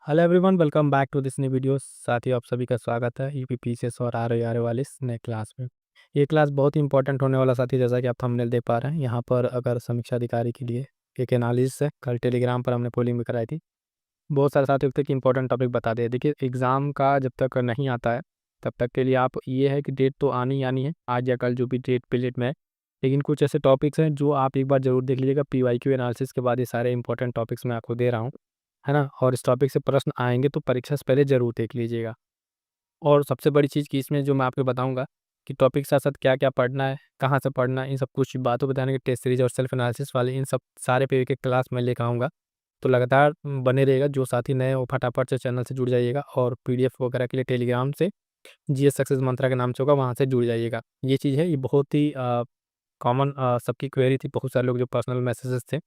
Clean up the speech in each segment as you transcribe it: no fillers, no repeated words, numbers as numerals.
Hello everyone, welcome back to this new video. साथियों, आप सभी का स्वागत है यूपीपीसीएस और आर वाले इस नए क्लास में। ये क्लास बहुत ही इंपॉर्टेंट होने वाला साथी, जैसा कि आप थंबनेल देख पा रहे हैं। यहाँ पर अगर समीक्षा अधिकारी के लिए एक एनालिसिस है। कल टेलीग्राम पर हमने पोलिंग भी कराई थी। बहुत सारे साथियों तक इंपॉर्टेंट टॉपिक बता दिए। देखिए, एग्जाम का जब तक नहीं आता है तब तक के लिए आप ये है कि डेट तो आनी आनी है, आज या कल जो भी डेट पीरियड में है। लेकिन कुछ ऐसे टॉपिक्स हैं जो आप एक बार जरूर देख लीजिएगा। पीवाईक्यू एनालिसिस के बाद ये सारे इंपॉर्टेंट टॉपिक्स मैं आपको दे रहा हूँ, है ना। और इस टॉपिक से प्रश्न आएंगे तो परीक्षा से पहले जरूर देख लीजिएगा। और सबसे बड़ी चीज़ कि इसमें जो मैं आपको बताऊंगा कि टॉपिक के साथ साथ क्या क्या पढ़ना है, कहाँ से पढ़ना है, इन सब कुछ बातों बताने के टेस्ट सीरीज और सेल्फ एनालिसिस वाले इन सब सारे पे एक क्लास मैं लेकर आऊँगा। तो लगातार बने रहेगा। जो साथी नए हो फटाफट से चैनल से जुड़ जाइएगा और पीडीएफ वगैरह के लिए टेलीग्राम से जीएस सक्सेस मंत्रा के नाम से होगा, वहाँ से जुड़ जाइएगा। ये चीज़ है, ये बहुत ही कॉमन सबकी क्वेरी थी। बहुत सारे लोग जो पर्सनल मैसेजेस थे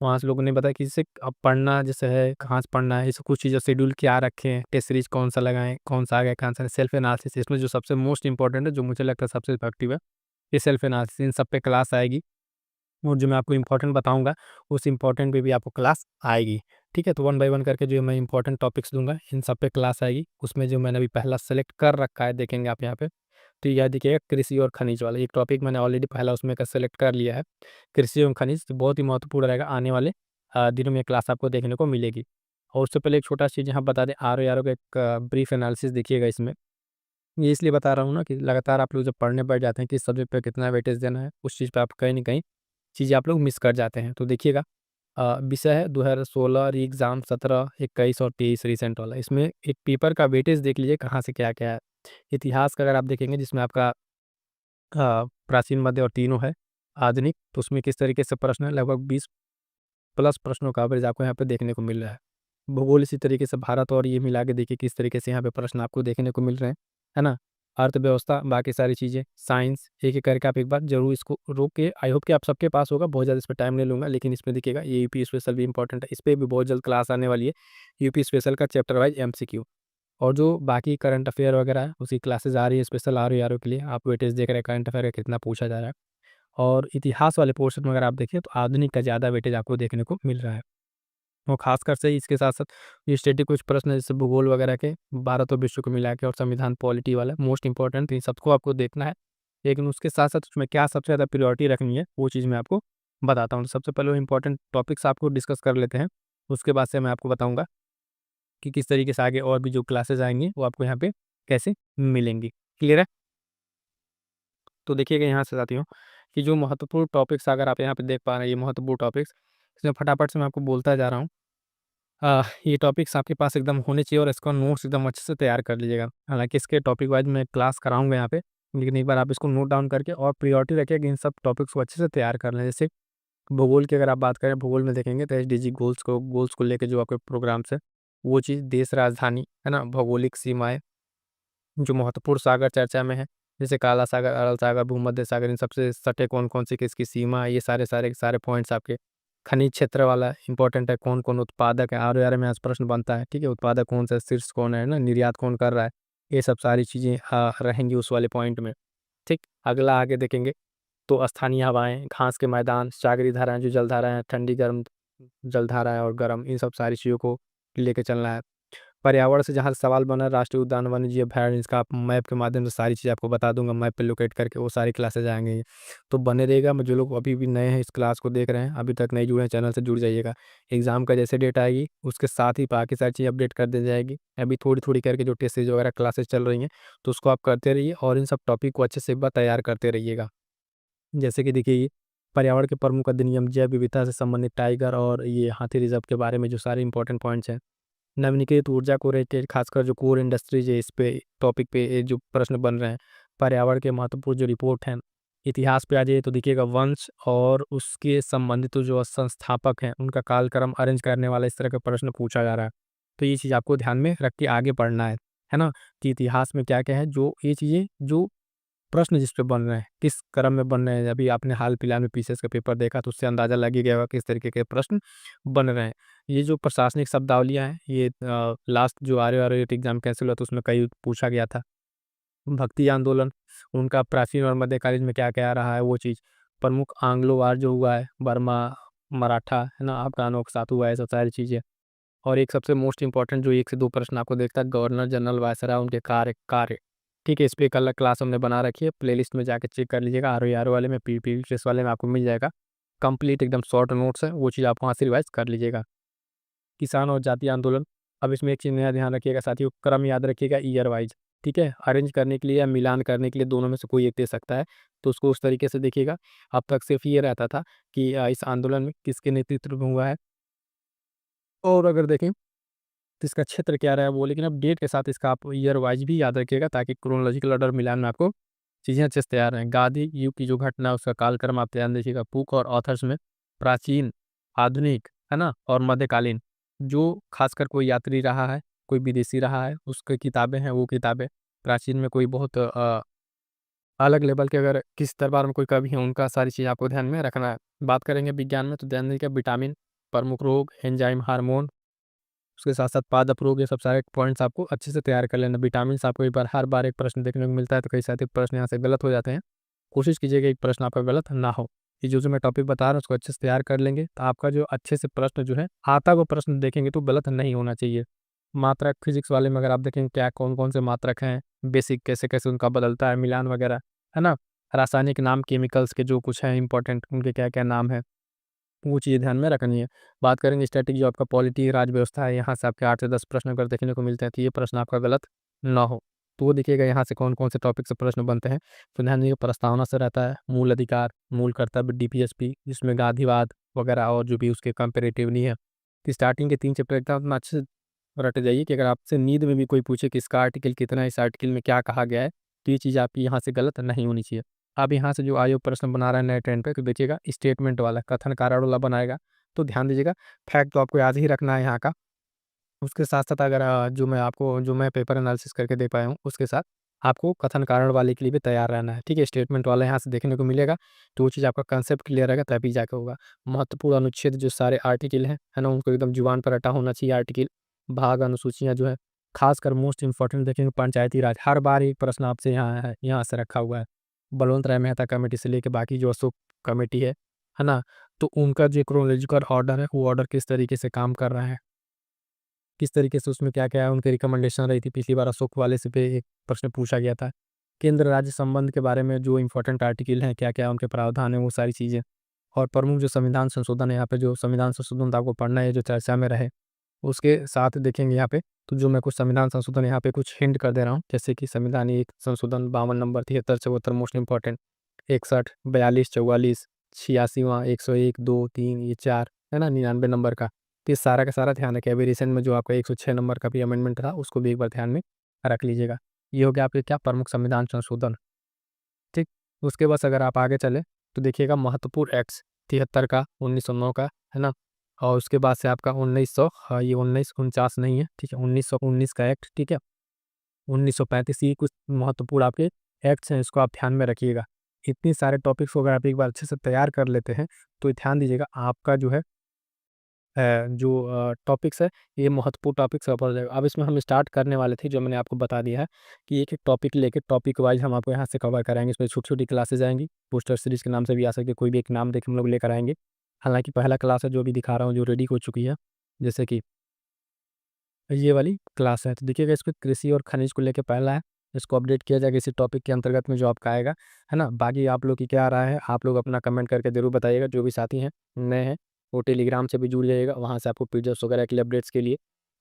वहाँ से लोगों ने बताया कि इससे अब पढ़ना जैसे है, कहाँ से पढ़ना है, इसे कुछ चीज़ें शेड्यूल क्या रखें, टेस्ट सीरीज कौन सा लगाएं, कौन सा आ गया, कौन सा सेल्फ एनालिसिस। इसमें जो सबसे मोस्ट इंपॉर्टेंट है, जो मुझे लगता है सबसे इफेक्टिव है, ये सेल्फ एनालिसिस। इन सब पे क्लास आएगी और जो मैं आपको इंपॉर्टेंट बताऊंगा उस इंपॉर्टेंट पे भी आपको क्लास आएगी। ठीक है, तो वन बाय वन करके जो मैं इंपॉर्टेंट टॉपिक्स दूंगा इन सब पे क्लास आएगी। उसमें जो मैंने अभी पहला सेलेक्ट कर रखा है, देखेंगे आप यहाँ पे, तो यह देखिएगा कृषि और खनिज वाला एक टॉपिक मैंने ऑलरेडी पहला उसमें का सेलेक्ट कर लिया है। कृषि एवं खनिज तो बहुत ही महत्वपूर्ण रहेगा। आने वाले दिनों में क्लास आपको देखने को मिलेगी। और उससे पहले एक छोटा चीज़ यहाँ बता दें, आर का एक ब्रीफ एनालिसिस देखिएगा इसमें। ये इसलिए बता रहा हूँ ना कि लगातार आप लोग जब पढ़ने बैठ जाते हैं कि इस सब्जेक्ट पे कितना वेटेज देना है, उस चीज़ पे आप कहीं ना कहीं चीज़ें आप लोग मिस कर जाते हैं। तो देखिएगा, विषय है 2016 री एग्ज़ाम 17, 21 और 23 रिसेंट वाला। इसमें एक पेपर का वेटेज देख लीजिए कहाँ से क्या क्या है। इतिहास का अगर आप देखेंगे जिसमें आपका प्राचीन, मध्य और तीनों है, आधुनिक, तो उसमें किस तरीके से प्रश्न है, लगभग 20 प्लस प्रश्नों का एवरेज आपको यहाँ पे देखने को मिल रहा है। भूगोल इसी तरीके से भारत और ये मिला के देखिए किस तरीके से यहाँ पे प्रश्न आपको देखने को मिल रहे हैं, है ना। अर्थव्यवस्था, बाकी सारी चीज़ें, साइंस, एक एक करके आप एक बार जरूर इसको रोक के, आई होप कि आप सबके पास होगा। बहुत ज़्यादा इस पर टाइम नहीं लूँगा, लेकिन इसमें देखिएगा ये यूपी स्पेशल भी इंपॉर्टेंट है। इस पर भी बहुत जल्द क्लास आने वाली है, यूपी स्पेशल का चैप्टर वाइज एमसीक्यू। और जो बाकी करंट अफेयर वगैरह है उसकी क्लासेज आ रही है स्पेशल आर के लिए। आप वेटेज देख रहे हैं करंट अफेयर का कितना पूछा जा रहा है। और इतिहास वाले पोर्शन में अगर आप देखें तो आधुनिक का ज़्यादा वेटेज आपको देखने को मिल रहा है। और खासकर से इसके साथ साथ ये स्टैटिक कुछ प्रश्न है, जैसे भूगोल वगैरह के, भारत और विश्व को मिला के, और संविधान पॉलिटी वाला मोस्ट इंपॉर्टेंट, इन सबको आपको देखना है। लेकिन उसके साथ साथ उसमें क्या सबसे ज़्यादा प्रायोरिटी रखनी है वो चीज़ मैं आपको बताता हूँ। तो सबसे पहले वो इंपॉर्टेंट टॉपिक्स आपको डिस्कस कर लेते हैं। उसके बाद से मैं आपको बताऊँगा कि किस तरीके से आगे और भी जो क्लासेस आएंगी वो आपको यहाँ पे कैसे मिलेंगी। क्लियर है? तो देखिएगा यहाँ से साथियों कि जो महत्वपूर्ण टॉपिक्स अगर आप यहाँ पे देख पा रहे हैं, ये महत्वपूर्ण टॉपिक्स, इसमें फटाफट से मैं आपको बोलता जा रहा हूँ। ये टॉपिक्स आपके पास एकदम होने चाहिए और इसका नोट्स एकदम अच्छे से तैयार कर लीजिएगा। हालांकि इसके टॉपिक वाइज मैं क्लास कराऊंगा यहाँ पे, लेकिन एक बार आप इसको नोट डाउन करके और प्रायोरिटी रखिए कि इन सब टॉपिक्स को अच्छे से तैयार कर लें। जैसे भूगोल की अगर आप बात करें, भूगोल में देखेंगे तो एसडीजी गोल्स को लेकर जो आपके प्रोग्राम्स है, वो चीज़, देश राजधानी, है ना, भौगोलिक सीमाएं, जो महत्वपूर्ण सागर चर्चा में है, जैसे काला सागर, अरल सागर, भूमध्य सागर, इन सबसे सटे कौन कौन सी किसकी सीमा है, ये सारे सारे सारे पॉइंट्स आपके। खनिज क्षेत्र वाला इंपॉर्टेंट है, कौन कौन उत्पादक है, आर में आज प्रश्न बनता है। ठीक है, उत्पादक कौन सा है, शीर्ष कौन है ना, निर्यात कौन कर रहा है, ये सब सारी चीज़ें रहेंगी उस वाले पॉइंट में। ठीक, अगला आगे देखेंगे तो स्थानीय हवाएं, घास के मैदान, सागरी धाराएं, जो जलधाराएं हैं, ठंडी गर्म जलधाराएं और गर्म, इन सब सारी चीज़ों को लेके चलना है। पर्यावरण से जहाँ सवाल बना, राष्ट्रीय उद्यान, वन्यजीव अभयारण्य, इसका आप मैप के माध्यम से सारी चीज़ आपको बता दूंगा। मैप पे लोकेट करके वो सारी क्लासेज आएंगे। तो बने रहेगा। जो लोग अभी भी नए हैं इस क्लास को देख रहे हैं, अभी तक नहीं जुड़े हैं, चैनल से जुड़ जाइएगा। एग्जाम का जैसे डेट आएगी उसके साथ ही बाकी सारी चीज़ अपडेट कर दी जाएगी। अभी थोड़ी थोड़ी करके जो टेस्ट सीरीज वगैरह क्लासेज चल रही हैं, तो उसको आप करते रहिए और इन सब टॉपिक को अच्छे से एक बार तैयार करते रहिएगा। जैसे कि देखिए, ये पर्यावरण के प्रमुख अधिनियम, जैव विविधता से संबंधित, टाइगर और ये हाथी रिजर्व के बारे में जो सारे इंपॉर्टेंट पॉइंट्स हैं, नवीनीकृत ऊर्जा को रिलेटेड, खासकर जो कोर इंडस्ट्रीज है, इस पे टॉपिक पे ये जो प्रश्न बन रहे हैं, पर्यावरण के महत्वपूर्ण जो रिपोर्ट हैं। इतिहास पे आ जाइए तो देखिएगा, वंश और उसके संबंधित तो जो संस्थापक हैं उनका कालक्रम अरेंज करने वाला इस तरह का प्रश्न पूछा जा रहा है। तो ये चीज़ आपको ध्यान में रख के आगे पढ़ना है ना, कि इतिहास में क्या क्या है, जो ये चीज़ें जो प्रश्न जिस पे बन रहे हैं, किस क्रम में बन रहे हैं। अभी आपने हाल फिलहाल में पीसीएस का पेपर देखा तो उससे अंदाजा लग ही गया होगा किस तरीके के प्रश्न बन रहे हैं। ये जो प्रशासनिक शब्दावलियाँ हैं, ये लास्ट जो आर्य एग्जाम कैंसिल हुआ तो उसमें कई पूछा गया था। भक्ति आंदोलन, उनका प्राचीन और मध्यकालीन में क्या क्या रहा है वो चीज़। प्रमुख आंग्लो वार जो हुआ है, बर्मा, मराठा, है ना, अफगानों के साथ हुआ है, सब सारी चीज़ें। और एक सबसे मोस्ट इंपॉर्टेंट जो 1 से 2 प्रश्न आपको देखता है, गवर्नर जनरल वायसराय उनके कार्य, ठीक है? इस पे एक अलग क्लास हमने बना रखी है, प्लेलिस्ट में जाके चेक कर लीजिएगा। आरओई वाले में, पीपीटीसीएस वाले में आपको मिल जाएगा। कंप्लीट एकदम शॉर्ट नोट्स है, वो चीज़ आप वहाँ से रिवाइज़ कर लीजिएगा। किसान और जातीय आंदोलन, अब इसमें एक चीज़ नया ध्यान रखिएगा साथियों, क्रम याद रखिएगा ईयर वाइज़, ठीक है? अरेंज करने के लिए या मिलान करने के लिए दोनों में से कोई एक दे सकता है, तो उसको उस तरीके से देखिएगा। अब तक सिर्फ़ ये रहता था कि इस आंदोलन में किसके नेतृत्व में हुआ है, और अगर देखें तो इसका क्षेत्र क्या रहा है वो, लेकिन अब डेट के साथ इसका आप ईयर वाइज़ भी याद रखिएगा, ताकि क्रोनोलॉजिकल ऑर्डर मिलान में आपको चीज़ें अच्छे से तैयार रहें। गांधी युग की जो घटना है उसका कालक्रम आप ध्यान दीजिएगा। बुक और ऑथर्स में प्राचीन, आधुनिक, है ना? और मध्यकालीन, जो खासकर कोई यात्री रहा है, कोई विदेशी रहा है, उसकी किताबें हैं, वो किताबें। प्राचीन में कोई बहुत अलग लेवल के अगर किस दरबार में कोई कवि है, उनका सारी चीज़ आपको ध्यान में रखना है। बात करेंगे विज्ञान में तो ध्यान दीजिएगा, विटामिन, प्रमुख रोग, एंजाइम, हार्मोन, उसके साथ-साथ पादप रोग, ये सब सारे पॉइंट्स आपको अच्छे से तैयार कर लेना। विटामिन्स आपको एक बार हर बार एक प्रश्न देखने को मिलता है, तो कई सारे प्रश्न यहाँ से गलत हो जाते हैं। कोशिश कीजिएगा एक प्रश्न आपका गलत ना हो। ये जो मैं टॉपिक बता रहा हूँ उसको अच्छे से तैयार कर लेंगे, तो आपका जो अच्छे से प्रश्न जो है आता हुआ प्रश्न देखेंगे तो गलत नहीं होना चाहिए। मात्रक फिजिक्स वाले में अगर आप देखेंगे क्या कौन-कौन से मात्रक हैं, बेसिक कैसे-कैसे उनका बदलता है मिलान वगैरह, है ना? रासायनिक नाम केमिकल्स के जो कुछ हैं इम्पोर्टेंट, उनके क्या-क्या नाम हैं, वो चीज़ें ध्यान में रखनी है। बात करेंगे स्टैटिक, जो आपका पॉलिटी राज व्यवस्था है, यहाँ से आपके 8 से 10 प्रश्न अगर देखने को मिलते हैं, तो ये प्रश्न आपका गलत ना हो। तो वो देखिएगा यहाँ से कौन-कौन से टॉपिक से प्रश्न बनते हैं। तो ध्यान दीजिए, प्रस्तावना से रहता है, मूल अधिकार, मूल कर्तव्य, डीपीएसपी, जिसमें गांधीवाद वगैरह और जो भी उसके कंपैरेटिवली है। तो स्टार्टिंग के 3 चैप्टर एकदम अपना अच्छे से रट जाइए, कि अगर आपसे नींद में भी कोई पूछे कि इसका आर्टिकल कितना है, इस आर्टिकल में क्या कहा गया है, तो ये चीज़ आपकी यहाँ से गलत नहीं होनी चाहिए। अब यहाँ से जो आयोग प्रश्न बना रहा है नए ट्रेंड पे, तो देखिएगा स्टेटमेंट वाला, कथन कारण वाला बनाएगा। तो ध्यान दीजिएगा, फैक्ट तो आपको याद ही रखना है यहाँ का। उसके साथ-साथ अगर जो मैं पेपर एनालिसिस करके दे पाया हूँ, उसके साथ आपको कथन कारण वाले के लिए भी तैयार रहना है, ठीक है? स्टेटमेंट वाला यहाँ से देखने को मिलेगा, तो वो चीज़ आपका कांसेप्ट क्लियर रहेगा तभी जाके होगा। महत्वपूर्ण अनुच्छेद जो सारे आर्टिकल हैं, है ना? उनको एकदम जुबान पर रटा होना चाहिए आर्टिकल, भाग, अनुसूचियाँ जो है, खासकर मोस्ट इम्पोर्टेंट देखेंगे पंचायती राज, हर बार एक प्रश्न आपसे यहाँ से रखा हुआ है। बलवंत राय मेहता कमेटी से लेके बाकी जो अशोक कमेटी है ना? तो उनका जो क्रोनोलॉजिकल ऑर्डर है, वो ऑर्डर किस तरीके से काम कर रहा है, किस तरीके से उसमें क्या-क्या उनकी रिकमेंडेशन रही थी। पिछली बार अशोक वाले से पे एक प्रश्न पूछा गया था। केंद्र राज्य संबंध के बारे में जो इम्पोर्टेंट आर्टिकल हैं, क्या-क्या उनके प्रावधान हैं, वो सारी चीज़ें। और प्रमुख जो संविधान संशोधन है, यहाँ पे जो संविधान संशोधन तो आपको पढ़ना है, जो चर्चा में रहे, उसके साथ देखेंगे यहाँ पे, तो जो मैं कुछ संविधान संशोधन यहाँ पे कुछ हिंट कर दे रहा हूँ, जैसे कि संविधान एक संशोधन 52 नंबर, 73, 74 मोस्ट इम्पोर्टेंट, 61, 42, 44, 86वां, 101, 2, 3, ये 4, है ना? 99 नंबर का। तो ये सारा का सारा ध्यान रखिए। अभी रिसेंट में जो आपका 106 नंबर का भी अमेंडमेंट था, उसको भी एक बार ध्यान में रख लीजिएगा। ये हो गया आपके क्या, प्रमुख संविधान संशोधन, ठीक? उसके बाद अगर आप आगे चलें, तो देखिएगा महत्वपूर्ण एक्ट्स, 73 का, 1909 का, है ना? और उसके बाद से आपका 1900, हाँ, ये 1949 नहीं है, ठीक है? 1919 का एक्ट, ठीक है? 1935, ये कुछ महत्वपूर्ण आपके एक्ट्स हैं, इसको आप ध्यान में रखिएगा। इतने सारे टॉपिक्स को अगर आप एक बार अच्छे से तैयार कर लेते हैं, तो ध्यान दीजिएगा आपका जो है टॉपिक्स है, ये महत्वपूर्ण टॉपिक्स कवर हो जाएगा। अब इसमें हम स्टार्ट करने वाले थे, जो मैंने आपको बता दिया है कि एक-एक टॉपिक लेके टॉपिक वाइज़ हम आपको यहाँ से कवर कराएँगे। इसमें छोटी-छोटी क्लासेज़ आएँगी, बूस्टर सीरीज़ के नाम से भी आ सकती है, कोई भी एक नाम देके हम लोग लेकर आएँगे। हालाँकि पहला क्लास है जो अभी दिखा रहा हूँ, जो रेडी हो चुकी है, जैसे कि ये वाली क्लास है। तो देखिएगा, इसमें कृषि और खनिज को लेके पहला है, इसको अपडेट किया जाएगा इसी टॉपिक के अंतर्गत में जो आपका आएगा, है ना? बाकी आप लोग की क्या राय है, आप लोग अपना कमेंट करके ज़रूर बताइएगा। जो भी साथी हैं, नए हैं, वो टेलीग्राम से भी जुड़ जाइएगा, वहाँ से आपको पीडीएफ्स वगैरह के लिए अपडेट्स के लिए।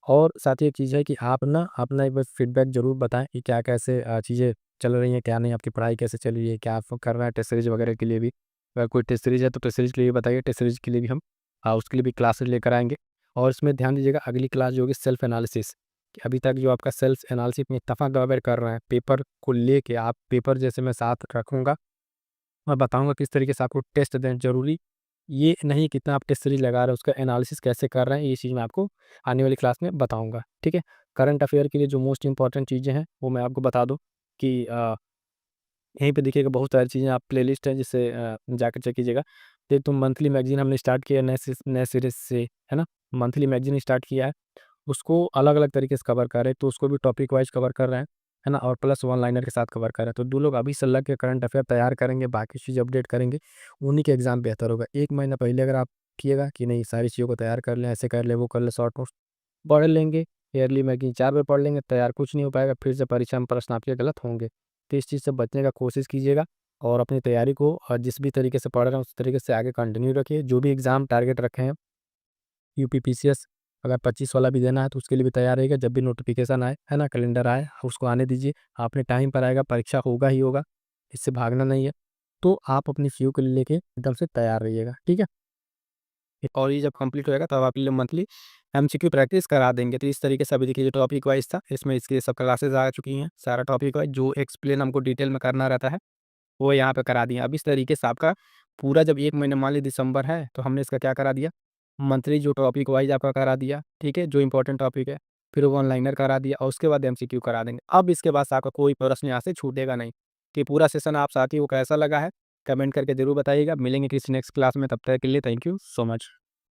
और साथ ही एक चीज़ है कि आप ना अपना एक बार फीडबैक ज़रूर बताएँ कि क्या कैसे चीज़ें चल रही हैं, क्या नहीं, आपकी पढ़ाई कैसे चल रही है, क्या आप कर रहे हैं टेस्ट सीरीज़ वगैरह के लिए भी। अगर कोई टेस्ट सीरीज़ है तो टेस्ट सीरीज़ के लिए भी बताइए, टेस्ट सीरीज़ के लिए भी हम उसके लिए भी क्लासेस लेकर आएँगे। और इसमें ध्यान दीजिएगा, अगली क्लास जो होगी सेल्फ एनालिसिस, कि अभी तक जो आपका सेल्फ एनालिसिस में इत्तेफ़ाक गड़बड़ कर रहे हैं, पेपर को लेके आप पेपर जैसे मैं साथ रखूँगा और बताऊँगा किस तरीके से आपको टेस्ट दें, ज़रूरी ये नहीं कितना आप टेस्ट सीरीज़ लगा रहे हैं, उसका एनालिसिस कैसे कर रहे हैं, ये चीज़ मैं आपको आने वाली क्लास में बताऊँगा, ठीक है? करंट अफ़ेयर के लिए जो मोस्ट इम्पोर्टेंट चीज़ें हैं, वो मैं आपको बता दूँ कि यहीं पे देखिएगा बहुत सारी चीज़ें, आप प्लेलिस्ट है जिससे जाकर चेक कीजिएगा। एक तो मंथली मैगज़ीन हमने स्टार्ट किया है नए सिरे से, है ना? मंथली मैगज़ीन स्टार्ट किया है, उसको अलग-अलग तरीके से कवर कर रहे हैं, तो उसको भी टॉपिक वाइज़ कवर कर रहे हैं, है ना? और प्लस वन लाइनर के साथ कवर कर रहे हैं। तो 2 लोग अभी से लग के करंट अफ़ेयर तैयार करेंगे, बाकी चीज़ अपडेट करेंगे, उन्हीं के एग्ज़ाम बेहतर होगा। 1 महीना पहले अगर आप किएगा कि नहीं सारी चीज़ों को तैयार कर लें, ऐसे कर लें, वो कर लें, शॉर्ट नोट्स, पढ़ लेंगे, ईयरली मैगज़ीन 4 बार पढ़ लेंगे, तैयार कुछ नहीं हो पाएगा, फिर से परीक्षा में प्रश्न आपके गलत होंगे। तो इस चीज़ से बचने का कोशिश कीजिएगा और अपनी तैयारी को जिस भी तरीके से पढ़ रहे हैं उस तरीके से आगे कंटिन्यू रखिए। जो भी एग्ज़ाम टारगेट रखे हैं यूपीपीसीएस अगर 25 वाला भी देना है तो उसके लिए भी तैयार रहिएगा। जब भी नोटिफिकेशन आए, है ना, कैलेंडर आए, उसको आने दीजिए। अपने टाइम पर आएगा, परीक्षा होगा ही होगा, इससे भागना नहीं है। तो आप अपनी सीयू को लेके एकदम से तैयार रहिएगा, ठीक है? और ये जब कंप्लीट होएगा तब आपके लिए मंथली एमसीक्यू प्रैक्टिस करा देंगे। तो इस तरीके से अभी देखिए, जो टॉपिक वाइज़ था इसमें इसके सब क्लासेस आ चुकी हैं। सारा टॉपिक वाइज़ जो एक्सप्लेन हमको डिटेल में करना रहता है वो यहाँ पे करा दिए। अब इस तरीके से आपका पूरा जब 1 महीना मान लीजिए दिसंबर है तो हमने इसका क्या करा दिया, मंथली जो टॉपिक वाइज़ आपका करा दिया, ठीक है? जो इम्पोर्टेंट टॉपिक है, फिर वन लाइनर करा दिया और उसके बाद एमसीक्यू करा देंगे। अब इसके बाद से आपका कोई प्रश्न यहाँ से छूटेगा नहीं। कि पूरा सेशन आप साथी को कैसा लगा है, कमेंट करके ज़रूर बताइएगा। मिलेंगे किसी नेक्स्ट क्लास में, तब तक के लिए थैंक यू सो मच।